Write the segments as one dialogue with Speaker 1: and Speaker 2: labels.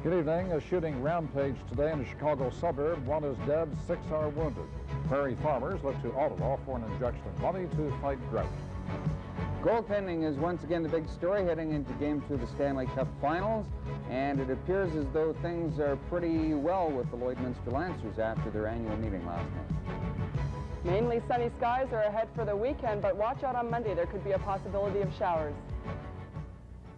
Speaker 1: Good evening. A shooting rampage today in a Chicago suburb. 1 is dead, 6 are wounded. Prairie farmers look to Ottawa for an injection of money to fight drought.
Speaker 2: Goaltending is once again the big story heading into Game 2 of the Stanley Cup Finals, and it appears as though things are pretty well with the Lloydminster Lancers after their annual meeting last night.
Speaker 3: Mainly sunny skies are ahead for the weekend, but watch out on Monday. There could be a possibility of showers.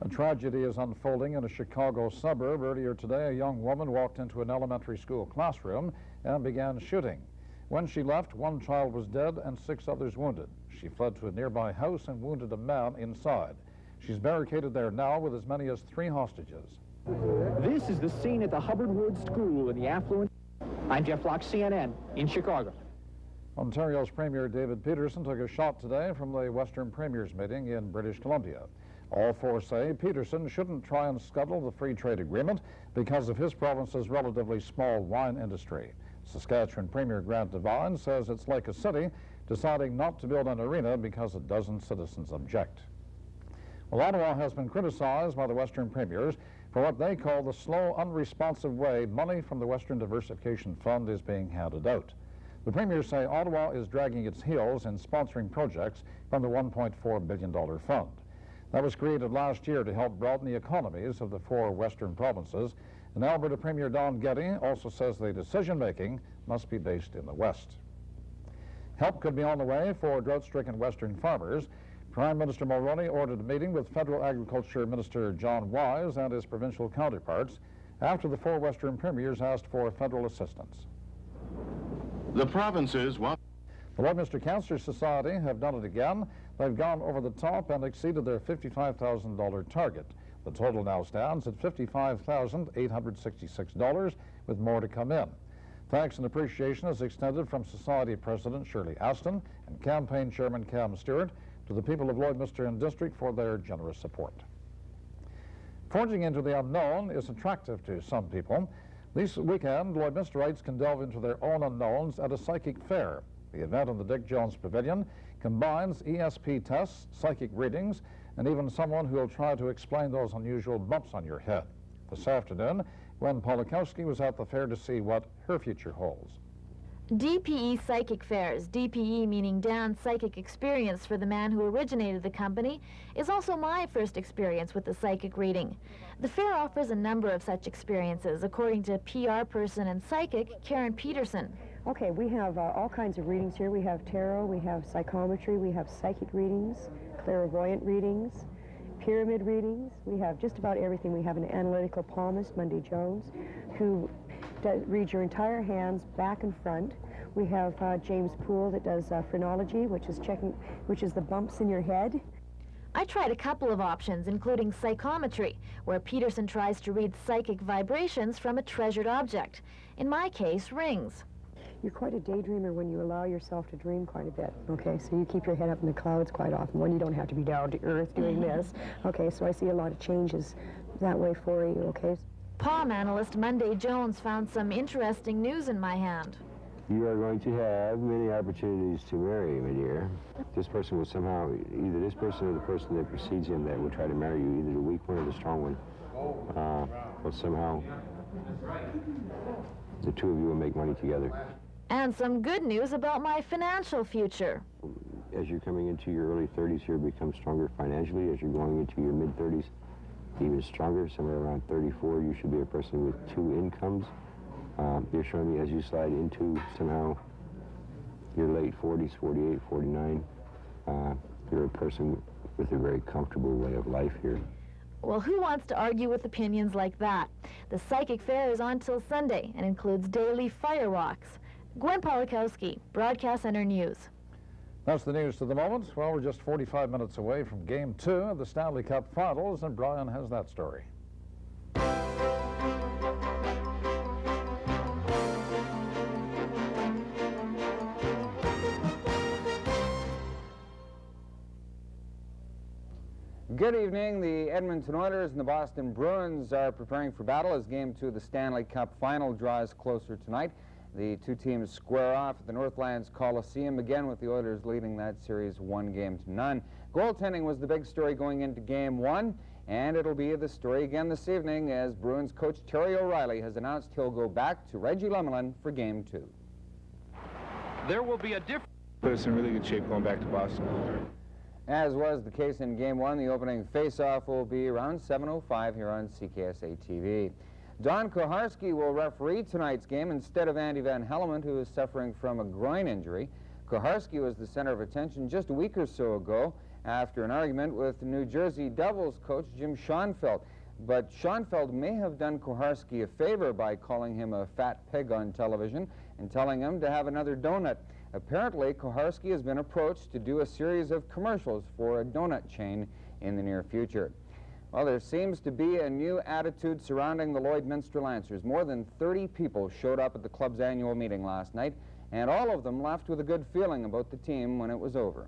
Speaker 1: A tragedy is unfolding in a Chicago suburb. Earlier today, a young woman walked into an elementary school classroom and began shooting. When she left, 1 child was dead and 6 others wounded. She fled to a nearby house and wounded a man inside. She's barricaded there now with as many as 3 hostages.
Speaker 4: This is the scene at the Hubbard Wood School in the affluent. I'm Jeff Locke, CNN, in Chicago.
Speaker 1: Ontario's Premier David Peterson took a shot today from the Western Premiers meeting in British Columbia. All 4 say Peterson shouldn't try and scuttle the free trade agreement because of his province's relatively small wine industry. Saskatchewan Premier Grant Devine says it's like a city deciding not to build an arena because a dozen citizens object. Well, Ottawa has been criticized by the Western Premiers for what they call the slow, unresponsive way money from the Western Diversification Fund is being handed out. The Premiers say Ottawa is dragging its heels in sponsoring projects from the $1.4 billion fund. That was created last year to help broaden the economies of the 4 Western provinces. And Alberta Premier Don Getty also says the decision-making must be based in the West. Help could be on the way for drought-stricken Western farmers. Prime Minister Mulroney ordered a meeting with Federal Agriculture Minister John Wise and his provincial counterparts after the 4 Western Premiers asked for federal assistance.
Speaker 5: The provinces want...
Speaker 1: The Lloydminster Cancer Society have done it again. They've gone over the top and exceeded their $55,000 target. The total now stands at $55,866, with more to come in. Thanks and appreciation is extended from Society President Shirley Aston and Campaign Chairman Cam Stewart to the people of Lloydminster and District for their generous support. Forging into the unknown is attractive to some people. This weekend, Lloydminsterites can delve into their own unknowns at a psychic fair. The event in the Dick Jones Pavilion combines ESP tests, psychic readings, and even someone who will try to explain those unusual bumps on your head. This afternoon, Gwen Polakowski was at the fair to see what her future holds.
Speaker 6: DPE Psychic Fairs, DPE meaning Dan's psychic experience for the man who originated the company, is also my first experience with the psychic reading. The fair offers a number of such experiences, according to PR person and psychic Karen Peterson.
Speaker 7: Okay, we have all kinds of readings here. We have tarot, we have psychometry, we have psychic readings, clairvoyant readings, pyramid readings. We have just about everything. We have an analytical palmist, Monday Jones, who reads your entire hands back and front. We have James Poole that does phrenology, which is the bumps in your head.
Speaker 6: I tried a couple of options, including psychometry, where Peterson tries to read psychic vibrations from a treasured object. In my case, rings.
Speaker 7: You're quite a daydreamer when you allow yourself to dream quite a bit, okay? So you keep your head up in the clouds quite often when you don't have to be down to earth doing this. Okay, so I see a lot of changes that way for you, okay?
Speaker 6: Palm analyst Monday Jones found some interesting news in my hand.
Speaker 8: You are going to have many opportunities to marry, my dear. This person will somehow, either this person or the person that precedes him that will try to marry you, either the weak one or the strong one, will somehow, the 2 of you will make money together.
Speaker 6: And some good news about my financial future.
Speaker 8: As you're coming into your early 30s, you'll become stronger financially. As you're going into your mid-30s, even stronger. Somewhere around 34, you should be a person with 2 incomes. You're showing me as you slide into somehow your late 40s, 48, 49, you're a person with a very comfortable way of life here.
Speaker 6: Well, who wants to argue with opinions like that? The Psychic Fair is on till Sunday and includes daily fire walks. Gwen Polakowski, Broadcast Center News.
Speaker 1: That's the news to the moment. Well, we're just 45 minutes away from Game 2 of the Stanley Cup Finals, and Brian has that story.
Speaker 2: Good evening. The Edmonton Oilers and the Boston Bruins are preparing for battle as Game 2 of the Stanley Cup Final draws closer tonight. The 2 teams square off at the Northlands Coliseum again, with the Oilers leading that series 1-0. Goaltending was the big story going into Game 1. And it'll be the story again this evening as Bruins coach Terry O'Reilly has announced he'll go back to Reggie Lemelin for Game 2.
Speaker 9: There will be a difference.
Speaker 10: Put us in really good shape going back to Boston.
Speaker 2: As was the case in Game 1, the opening face-off will be around 7:05 here on CKSA TV. Don Koharski will referee tonight's game instead of Andy Van Hellemond, who is suffering from a groin injury. Koharski was the center of attention just a week or so ago after an argument with New Jersey Devils coach Jim Schoenfeld. But Schoenfeld may have done Koharski a favor by calling him a fat pig on television and telling him to have another donut. Apparently, Koharski has been approached to do a series of commercials for a donut chain in the near future. Well, there seems to be a new attitude surrounding the Lloydminster Lancers. More than 30 people showed up at the club's annual meeting last night, and all of them left with a good feeling about the team when it was over.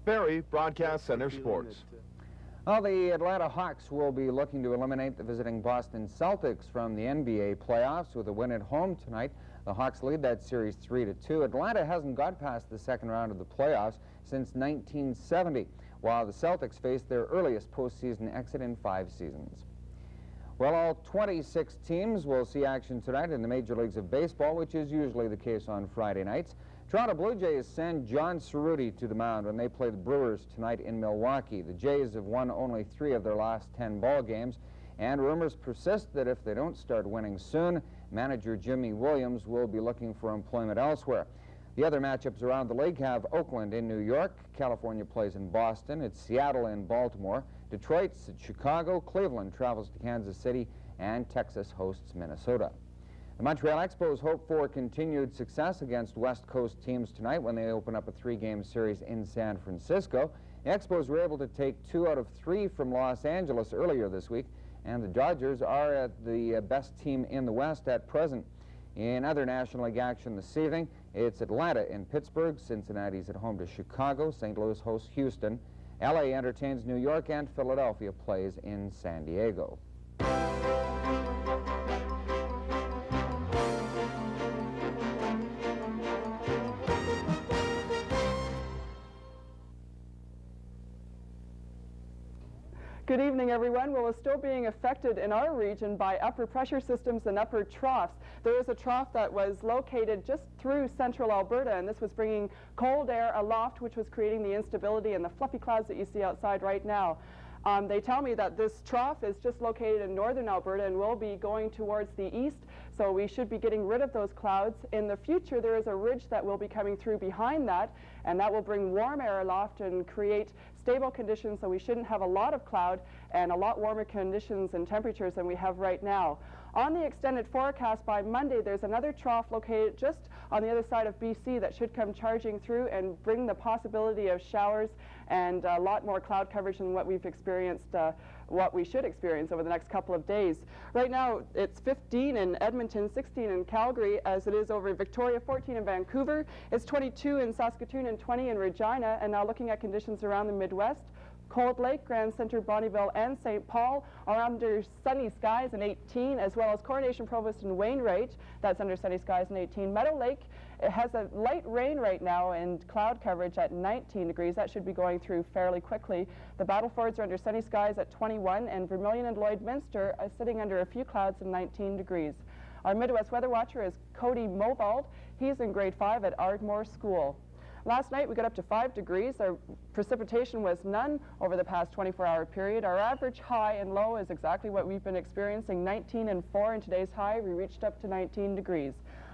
Speaker 9: Barry, Broadcast Center Sports.
Speaker 2: Well, the Atlanta Hawks will be looking to eliminate the visiting Boston Celtics from the NBA playoffs with a win at home tonight. The Hawks lead that series 3-2. Atlanta hasn't got past the second round of the playoffs since 1970, while the Celtics face their earliest postseason exit in 5 seasons. Well, all 26 teams will see action tonight in the major leagues of baseball, which is usually the case on Friday nights. Toronto Blue Jays send John Cerruti to the mound when they play the Brewers tonight in Milwaukee. The Jays have won only 3 of their last 10 ball games, and rumors persist that if they don't start winning soon, manager Jimmy Williams will be looking for employment elsewhere. The other matchups around the league have Oakland in New York, California plays in Boston, it's Seattle in Baltimore, Detroit's at Chicago, Cleveland travels to Kansas City, and Texas hosts Minnesota. The Montreal Expos hope for continued success against West Coast teams tonight when they open up a 3-game series in San Francisco. The Expos were able to take 2 out of 3 from Los Angeles earlier this week, and the Dodgers are the best team in the West at present. In other National League action this evening, it's Atlanta in Pittsburgh, Cincinnati's at home to Chicago, St. Louis hosts Houston, LA entertains New York, and Philadelphia plays in San Diego.
Speaker 3: Good evening, everyone. Well, we're still being affected in our region by upper pressure systems and upper troughs. There is a trough that was located just through central Alberta, and this was bringing cold air aloft, which was creating the instability and the fluffy clouds that you see outside right now. They tell me that this trough is just located in northern Alberta and will be going towards the east, so we should be getting rid of those clouds. In the future, there is a ridge that will be coming through behind that, and that will bring warm air aloft and create stable conditions, so we shouldn't have a lot of cloud and a lot warmer conditions and temperatures than we have right now. On the extended forecast, by Monday, there's another trough located just on the other side of BC that should come charging through and bring the possibility of showers and a lot more cloud coverage than what we've experienced, what we should experience over the next couple of days. Right now, it's 15 in Edmonton, 16 in Calgary, as it is over in Victoria, 14 in Vancouver. It's 22 in Saskatoon and 20 in Regina. And now looking at conditions around the Midwest, Cold Lake, Grand Centre, Bonnyville, and St. Paul are under sunny skies in 18, as well as Coronation, Provost, and Wainwright. That's under sunny skies in 18. Meadow Lake, it has a light rain right now and cloud coverage at 19 degrees. That should be going through fairly quickly. The Battlefords are under sunny skies at 21, and Vermilion and Lloydminster are sitting under a few clouds at 19 degrees. Our Midwest weather watcher is Cody Movald. He's in grade 5 at Ardmore School. Last night we got up to 5 degrees. Our precipitation was none over the past 24-hour period. Our average high and low is exactly what we've been experiencing, 19 and 4 in today's high. We reached up to 19 degrees.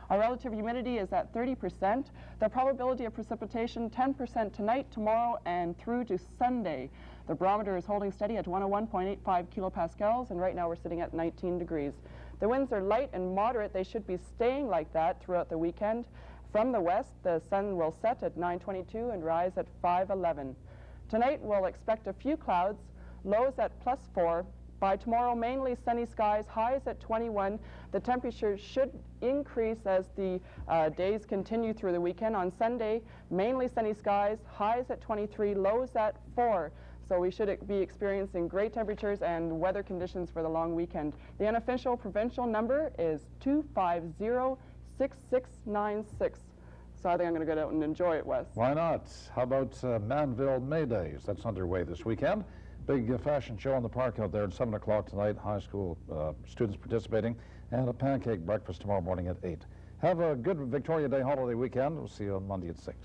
Speaker 3: Our relative humidity is at 30%. The probability of precipitation 10% tonight, tomorrow, and through to Sunday. The barometer is holding steady at 101.85 kilopascals, and right now we're sitting at 19 degrees. The winds are light and moderate. They should be staying like that throughout the weekend. From the west, the sun will set at 9:22 and rise at 5:11. Tonight, we'll expect a few clouds, lows at +4. By tomorrow, mainly sunny skies, highs at 21. The temperature should increase as the days continue through the weekend. On Sunday, mainly sunny skies, highs at 23, lows at 4. So we should be experiencing great temperatures and weather conditions for the long weekend. The unofficial provincial number is 250-6696. So I think I'm going to go out and enjoy it, Wes.
Speaker 1: Why not? How about Manville May Days? That's underway this weekend. Big fashion show in the park out there at 7 o'clock tonight. High school students participating, and a pancake breakfast tomorrow morning at 8. Have a good Victoria Day holiday weekend. We'll see you on Monday at 6.